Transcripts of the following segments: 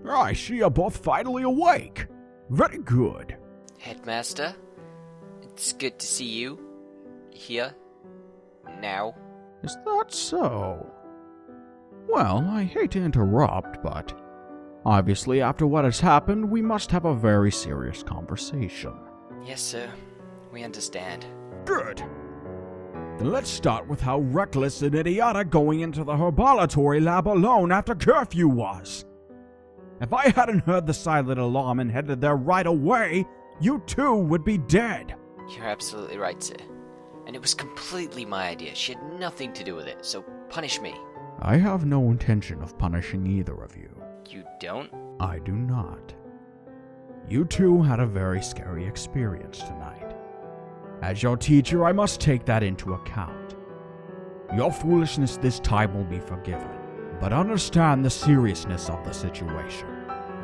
I see you're both finally awake. Very good. Headmaster, it's good to see you. Here. Now. Is that so? Well, I hate to interrupt, but obviously after what has happened, we must have a very serious conversation. Yes, sir. We understand. Good. Then let's start with how reckless and idiotic going into the herbology lab alone after curfew was. If I hadn't heard the silent alarm and headed there right away, you too would be dead. You're absolutely right, sir. And it was completely my idea. She had nothing to do with it, so punish me. I have no intention of punishing either of you. You don't? I do not. You two had a very scary experience tonight. As your teacher, I must take that into account. Your foolishness this time will be forgiven, but understand the seriousness of the situation.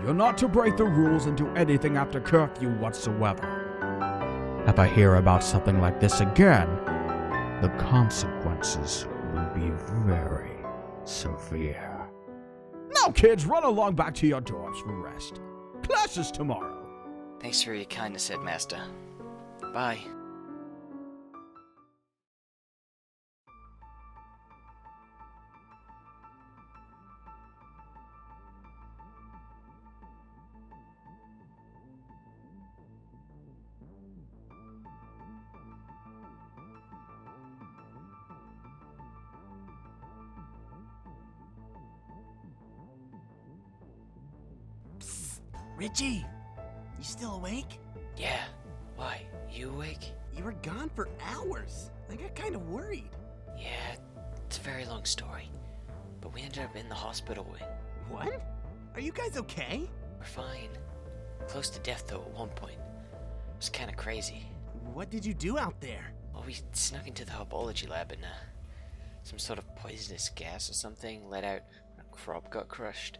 You're not to break the rules and do anything after curfew whatsoever. If I hear about something like this again, the consequences will be very severe. Now, kids, run along back to your dorms for rest. Class is tomorrow. Thanks for your kindness, Headmaster. Bye. Richie, you still awake? Yeah. Why? You awake? You were gone for hours. I got kind of worried. Yeah, it's a very long story. But we ended up in the hospital wing. What? Are you guys okay? We're fine. Close to death, though, at one point. It was kind of crazy. What did you do out there? Well, we snuck into the herbology lab and some sort of poisonous gas or something let out when a crop got crushed.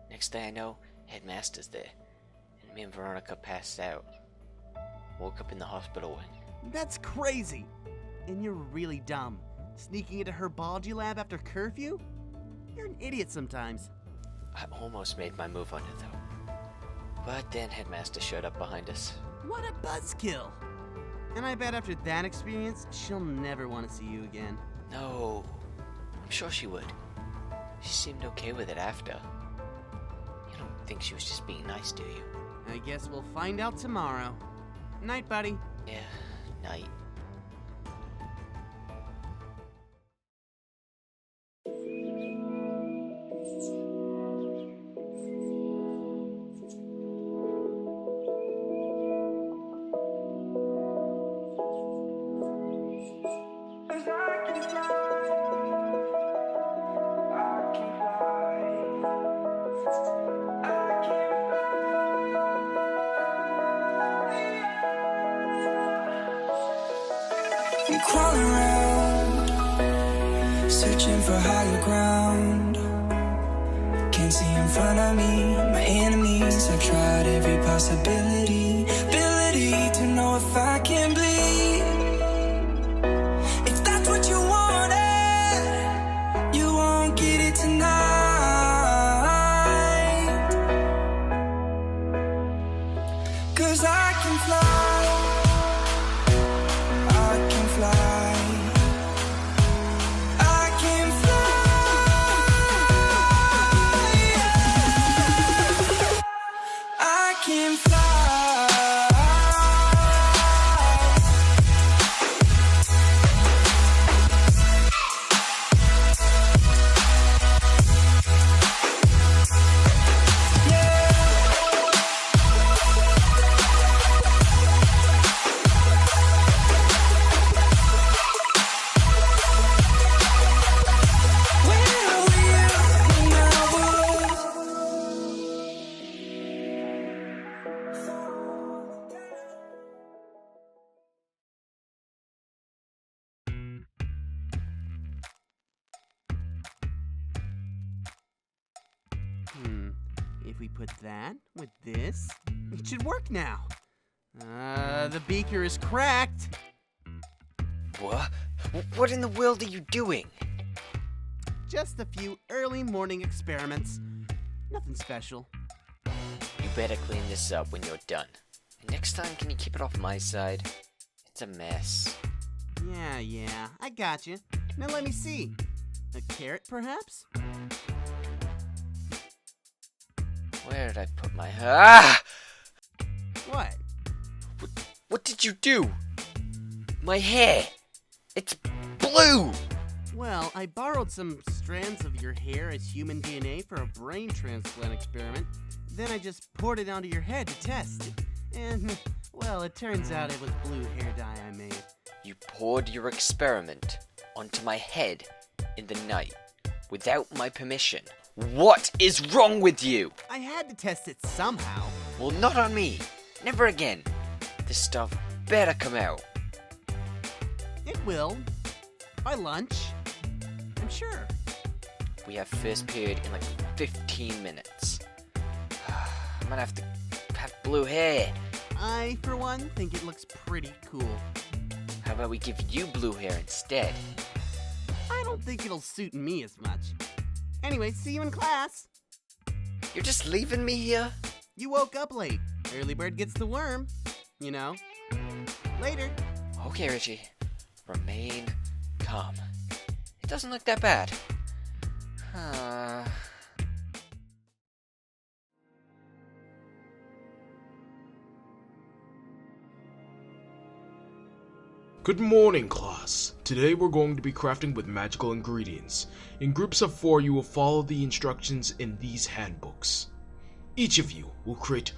Next thing I know, Headmaster's there, and me and Veronica passed out. Woke up in the hospital wing. That's crazy. And you're really dumb. Sneaking into herbology lab after curfew? You're an idiot sometimes. I almost made my move on it, though. But then Headmaster showed up behind us. What a buzzkill. And I bet after that experience, she'll never want to see you again. No, I'm sure she would. She seemed okay with it after. You don't think she was just being nice, do you? I guess we'll find out tomorrow. Night, buddy. Yeah, night. I'm crawling around, searching for higher ground. Can't see in front of me, my enemies. I've tried every possibility, ability to know if I can bleed. If that's what you wanted, you won't get it tonight. 'Cause I can fly. If we put that with this, it should work now. The beaker is cracked. What? What in the world are you doing? Just a few early morning experiments. Nothing special. You better clean this up when you're done. And next time, can you keep it off my side? It's a mess. Yeah, I got you. Now let me see. A carrot, perhaps? Where did I put my... Ah! What? What did you do? My hair! It's blue! Well, I borrowed some strands of your hair as human DNA for a brain transplant experiment. Then I just poured it onto your head to test. And, well, it turns out it was blue hair dye I made. You poured your experiment onto my head in the night without my permission. What is wrong with you? I had to test it somehow. Well, not on me. Never again. This stuff better come out. It will. By lunch. I'm sure. We have first period in like 15 minutes. I'm gonna have to have blue hair. I, for one, think it looks pretty cool. How about we give you blue hair instead? I don't think it'll suit me as much. Anyway, see you in class. You're just leaving me here? You woke up late. Early bird gets the worm. You know. Later. Okay, Richie. Remain calm. It doesn't look that bad. Good morning, class. Today we're going to be crafting with magical ingredients. In groups of 4, you will follow the instructions in these handbooks. Each of you will create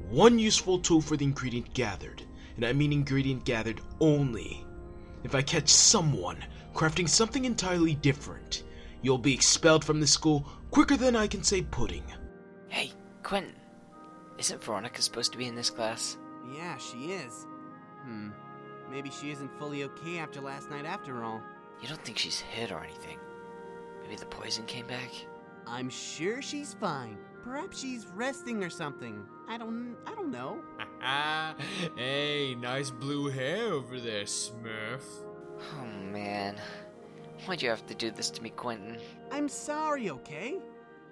one useful tool for the ingredient gathered, and I mean ingredient gathered only. If I catch someone crafting something entirely different, you'll be expelled from the school quicker than I can say pudding. Hey, Quentin. Isn't Veronica supposed to be in this class? Yeah, she is. Maybe she isn't fully okay after last night after all. You don't think she's hit or anything? Maybe the poison came back? I'm sure she's fine. Perhaps she's resting or something. I don't know. Hey, nice blue hair over there, Smurf. Oh, man. Why'd you have to do this to me, Quentin? I'm sorry, okay?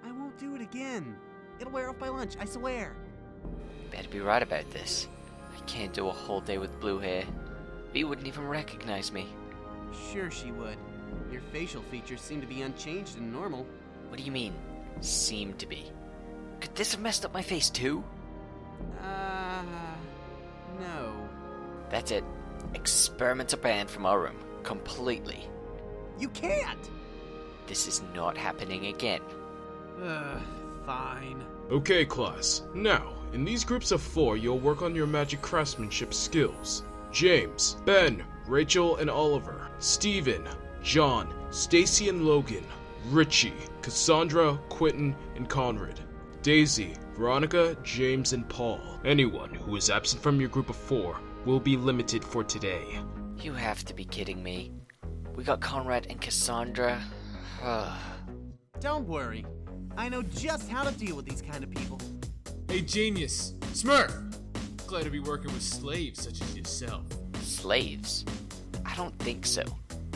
I won't do it again. It'll wear off by lunch, I swear. You better be right about this. I can't do a whole day with blue hair. Bea wouldn't even recognize me. Sure she would. Your facial features seem to be unchanged and normal. What do you mean, seem to be? Could this have messed up my face too? No. That's it. Experiments are banned from our room. Completely. You can't! This is not happening again. Fine. Okay, class. Now, in these groups of 4, you'll work on your magic craftsmanship skills. James, Ben, Rachel and Oliver, Steven, John, Stacy and Logan, Richie, Cassandra, Quentin, and Conrad, Daisy, Veronica, James, and Paul. Anyone who is absent from your group of 4 will be limited for today. You have to be kidding me. We got Conrad and Cassandra. Don't worry. I know just how to deal with these kind of people. Hey, genius, Smurf! Glad to be working with slaves such as yourself. Slaves? I don't think so.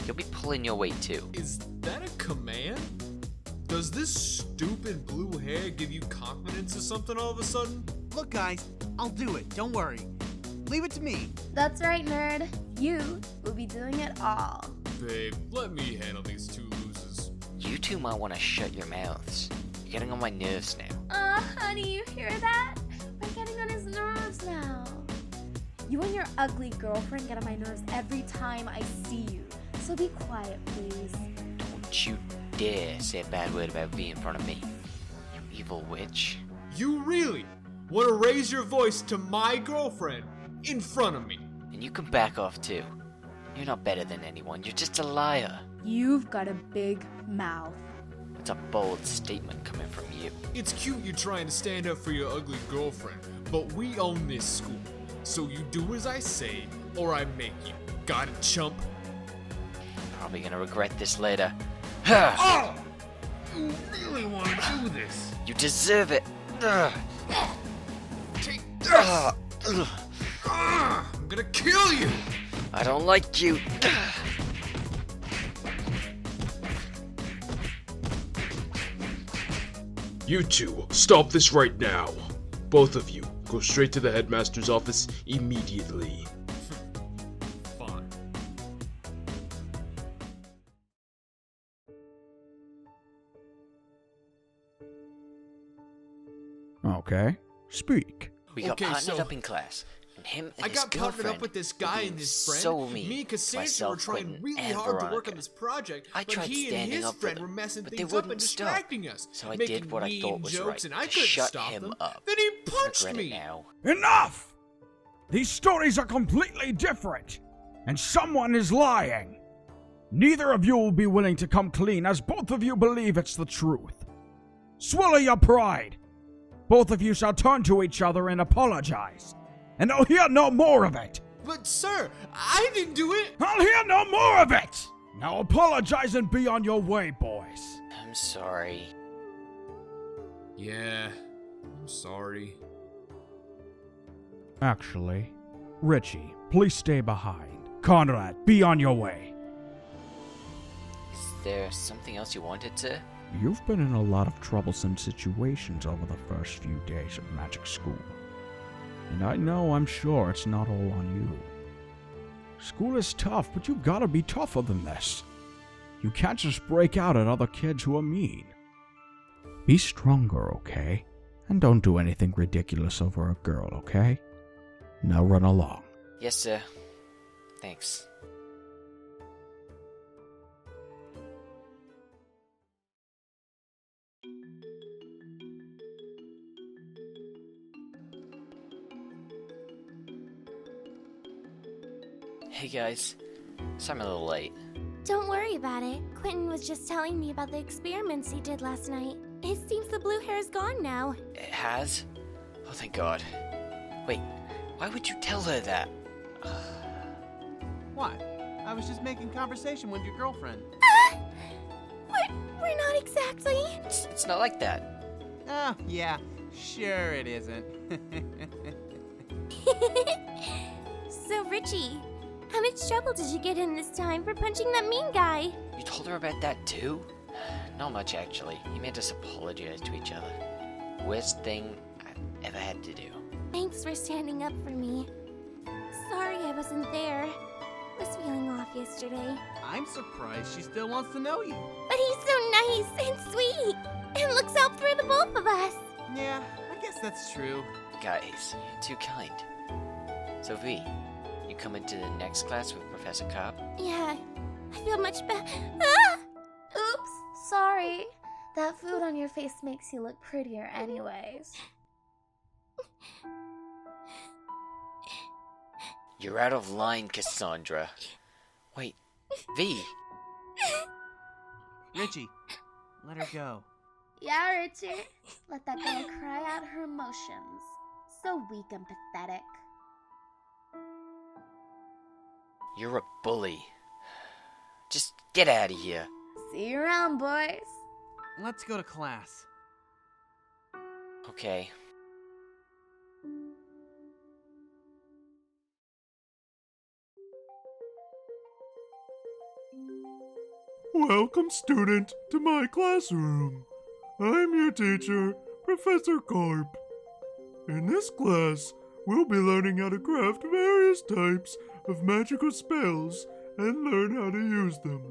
You'll be pulling your weight too. Is that a command? Does this stupid blue hair give you confidence or something all of a sudden? Look, guys, I'll do it. Don't worry. Leave it to me. That's right, nerd. You will be doing it all. Babe, let me handle these 2 losers. You two might want to shut your mouths. You're getting on my nerves now. Honey, you hear that? We're getting on his nerves now. You and your ugly girlfriend get on my nerves every time I see you. So be quiet, please. Don't you dare say a bad word about Bea in front of me. You evil witch. You really want to raise your voice to my girlfriend in front of me? And you can back off too. You're not better than anyone. You're just a liar. You've got a big mouth. It's a bold statement coming from you. It's cute you trying to stand up for your ugly girlfriend, but we own this school. So you do as I say, or I make you. Got it, chump? Probably gonna regret this later. Oh! You really want to do this? You deserve it. Take this! I'm gonna kill you! I don't like you. You two, stop this right now. Both of you, go straight to the headmaster's office immediately. Fine. Okay, speak. We got Okay, partnered so- up in class, and him and I his got partnered girlfriend up with this guy were and his being friend. so mean Me and to Cassandra myself, were trying Quentin, really and hard to work Veronica. on this project, I but tried he and standing his up for friend them, were messing but they things up and wouldn't stop. distracting us. So I making did what I mean thought was jokes, right. and I I couldn't shut stop him them. up. Then he I punched regret me. it now. Enough! These stories are completely different, and someone is lying. Neither of you will be willing to come clean, as both of you believe it's the truth. Swallow your pride. Both of you shall turn to each other and apologize, and I'll hear no more of it. But sir, I didn't do it. I'll hear no more of it! Now apologize and be on your way, boys. I'm sorry. Yeah, I'm sorry. Actually, Richie, please stay behind. Conrad, be on your way. Is there something else you wanted, sir? You've been in a lot of troublesome situations over the first few days of magic school. And I'm sure it's not all on you. School is tough, but you've got to be tougher than this. You can't just break out at other kids who are mean. Be stronger, okay? And don't do anything ridiculous over a girl, okay? Now run along. Yes, sir. Thanks. Hey guys, sorry I'm a little late. Don't worry about it. Quentin was just telling me about the experiments he did last night. It seems the blue hair is gone now. It has? Oh, thank God. Wait, why would you tell her that? What? I was just making conversation with your girlfriend. We're not exactly. It's not like that. Oh, yeah. Sure it isn't. So, Richie, how much trouble did you get in this time for punching that mean guy? You told her about that too? Not much, actually. He made us apologize to each other. Worst thing I've ever had to do. Thanks for standing up for me. Sorry I wasn't there. Was feeling off yesterday. I'm surprised she still wants to know you. But he's so nice and sweet and looks out for the both of us. Yeah, I guess that's true. Guys, you're too kind. So V, you come into the next class with Professor Cobb? Yeah, I feel much better. Ah! Oops, sorry. That food on your face makes you look prettier anyways. You're out of line, Cassandra. Wait, V. Richie, let her go. Yeah, Richie. Let that girl cry out her emotions. So weak and pathetic. You're a bully. Just get out of here. See you around, boys. Let's go to class. Okay. Welcome, student, to my classroom. I'm your teacher, Professor Carp. In this class, we'll be learning how to craft various types of magical spells and learn how to use them.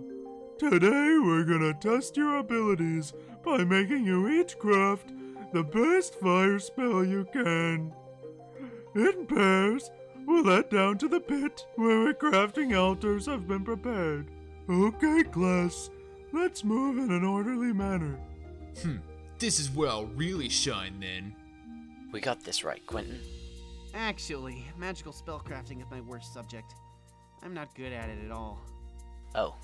Today, we're gonna test your abilities by making you each craft the best fire spell you can. In pairs, we'll head down to the pit where crafting altars have been prepared. Okay, class, let's move in an orderly manner. This is where I'll really shine then. We got this right, Quentin. Actually, magical spellcrafting is my worst subject. I'm not good at it at all. Oh.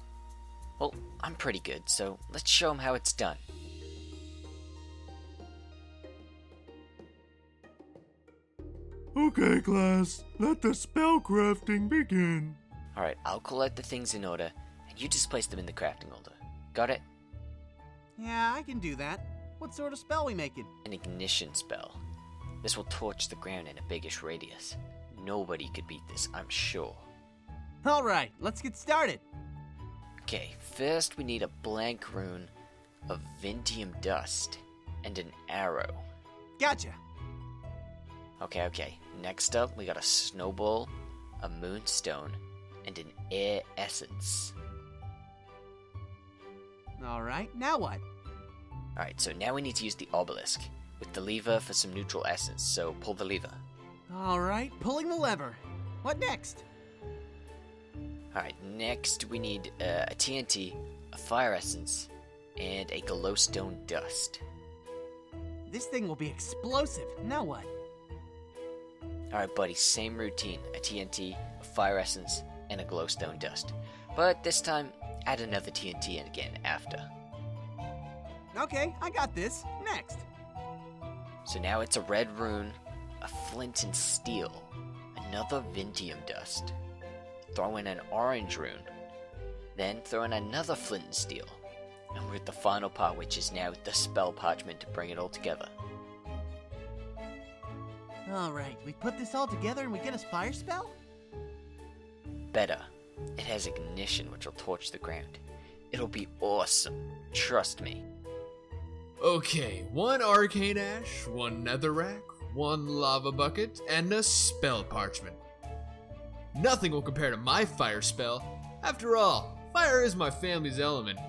Well, I'm pretty good, so let's show him how it's done. Okay, class, let the spellcrafting begin. Alright, I'll collect the things in order, and you just place them in the crafting order. Got it? Yeah, I can do that. What sort of spell we making? An ignition spell. This will torch the ground in a biggish radius. Nobody could beat this, I'm sure. Alright, let's get started. Okay, first we need a blank rune of Vintium Dust. and an arrow. Gotcha. Okay. Next up, we got a snowball, a moonstone, and an air essence. Alright, now what? Alright, so now we need to use the obelisk with the lever for some neutral essence, so pull the lever. Alright, pulling the lever. What next? Alright, next we need a TNT, a fire essence, and a glowstone dust. This thing will be explosive. Now what? Alright, buddy, same routine. A TNT, a fire essence, and a glowstone dust. But this time, add another TNT in again after. Okay, I got this. Next. So now it's a red rune, a flint and steel, another Vintium dust. Throw in an orange rune, then throw in another flint and steel. And we're at the final part, which is now the spell parchment to bring it all together. Alright, we put this all together and we get a fire spell? Better. It has ignition, which will torch the ground. It'll be awesome. Trust me. Okay, 1 arcane ash, 1 netherrack, 1 lava bucket, and a spell parchment. Nothing will compare to my fire spell. After all, fire is my family's element.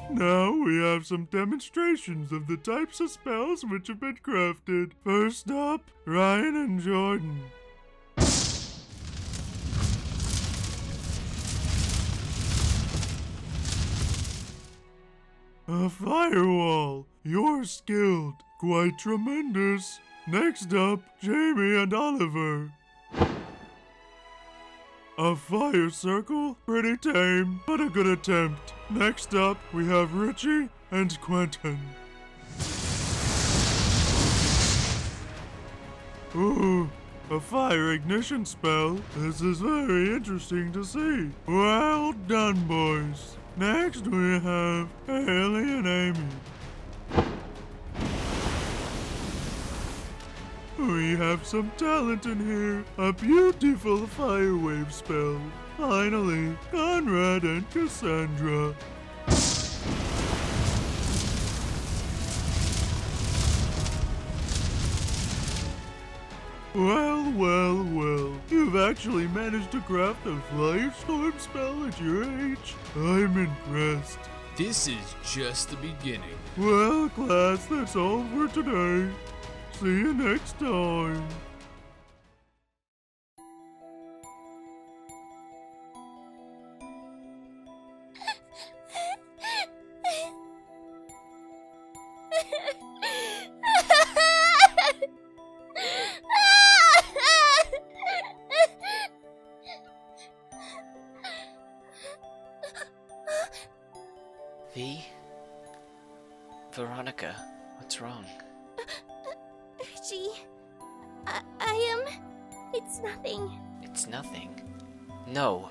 Now we have some demonstrations of the types of spells which have been crafted. First up, Ryan and Jordan. A firewall. You're skilled. Quite tremendous. Next up, Jamie and Oliver. A fire circle? Pretty tame, but a good attempt. Next up, we have Richie and Quentin. Ooh, a fire ignition spell. This is very interesting to see. Well done, boys. Next, we have Haley and Amy. We have some talent in here. A beautiful fire wave spell. Finally, Conrad and Cassandra. Well. You've actually managed to craft a firestorm spell at your age. I'm impressed. This is just the beginning. Well, class, that's all for today. See you next time. Veronica, what's wrong? Richie, it's nothing. It's nothing? No.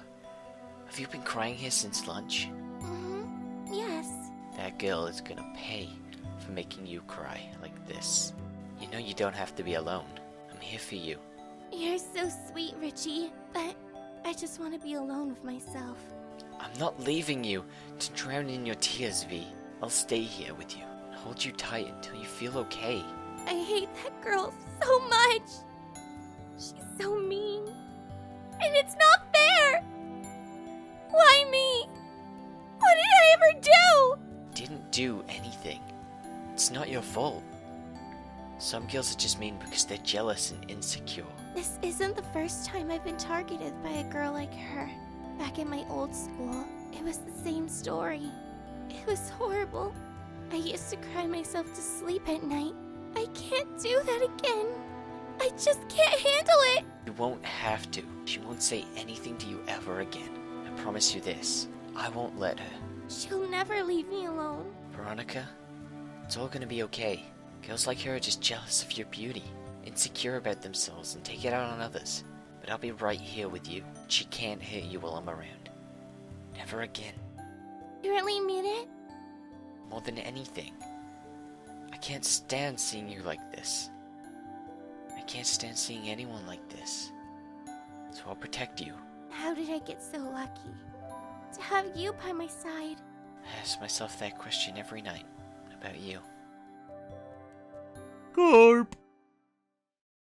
Have you been crying here since lunch? Mm-hmm. Yes. That girl is gonna pay for making you cry like this. You know you don't have to be alone. I'm here for you. You're so sweet, Richie, but I just want to be alone with myself. I'm not leaving you to drown in your tears, V. I'll stay here with you and hold you tight until you feel okay. I hate that girl so much. She's so mean. And it's not fair. Why me? What did I ever do? Didn't do anything. It's not your fault. Some girls are just mean because they're jealous and insecure. This isn't the first time I've been targeted by a girl like her. Back in my old school, it was the same story. It was horrible. I used to cry myself to sleep at night. I can't do that again. I just can't handle it. You won't have to. She won't say anything to you ever again. I promise you this. I won't let her. She'll never leave me alone. Veronica, it's all gonna be okay. Girls like her are just jealous of your beauty, insecure about themselves, and take it out on others. But I'll be right here with you. She can't hurt you while I'm around. Never again. You really mean it? More than anything. I can't stand seeing you like this. I can't stand seeing anyone like this. So I'll protect you. How did I get so lucky? To have you by my side. I ask myself that question every night about you. Carp.